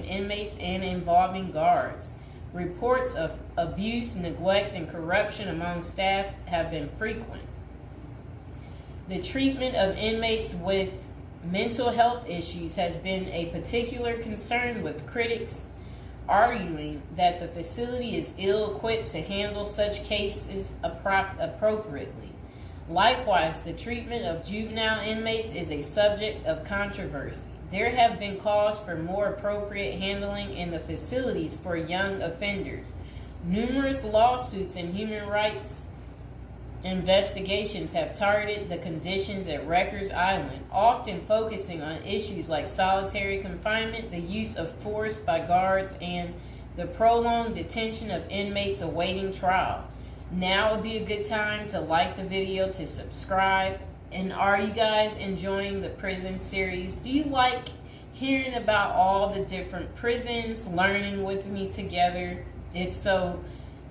inmates and involving guards. Reports of abuse, neglect, and corruption among staff have been frequent. The treatment of inmates with mental health issues has been a particular concern, with critics arguing that the facility is ill-equipped to handle such cases appropriately. Likewise, the treatment of juvenile inmates is a subject of controversy. There have been calls for more appropriate handling in the facilities for young offenders. Numerous lawsuits and human rights investigations have targeted the conditions at Rikers Island, often focusing on issues like solitary confinement, the use of force by guards, and the prolonged detention of inmates awaiting trial. Now would be a good time to like the video, to subscribe. And are you guys enjoying the prison series? Do you like hearing about all the different prisons, learning with me together? If so,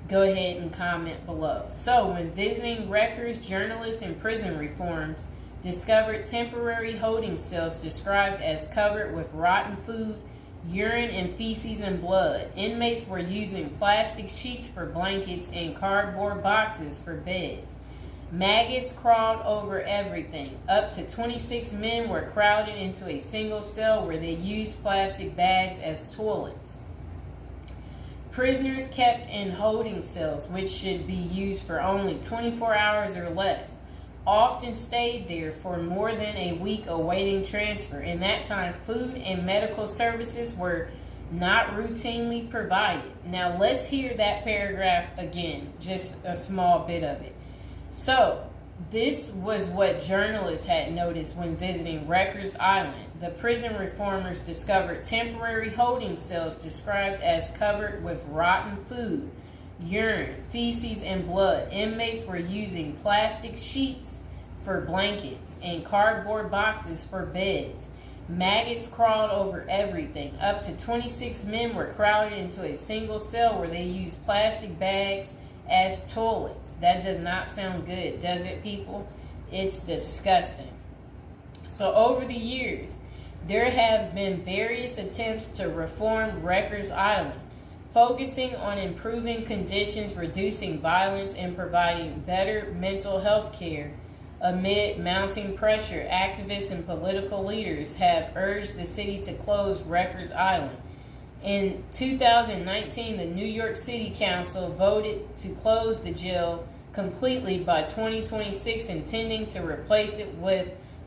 go ahead and comment below. So, when visiting Rikers, journalists and prison reforms discovered temporary holding cells described as covered with rotten food, urine and feces and blood. Inmates were using plastic sheets for blankets and cardboard boxes for beds. Maggots crawled over everything. Up to 26 men were crowded into a single cell where they used plastic bags as toilets. Prisoners kept in holding cells, which should be used for only 24 hours or less, often stayed there for more than a week awaiting transfer. In that time, food and medical services were not routinely provided. Now let's hear that paragraph again, just a small bit of it. So, this was what journalists had noticed when visiting Rikers Island. The prison reformers discovered temporary holding cells described as covered with rotten food, urine, feces, and blood. Inmates were using plastic sheets for blankets and cardboard boxes for beds. Maggots crawled over everything. Up to 26 men were crowded into a single cell where they used plastic bags as toilets. That does not sound good, does it, people? It's disgusting. So over the years, there have been various attempts to reform Rikers Island, focusing on improving conditions, reducing violence, and providing better mental health care. Amid mounting pressure, activists and political leaders have urged the city to close Rikers Island. In 2019, the New York City Council voted to close the jail completely by 2026, intending to replace it with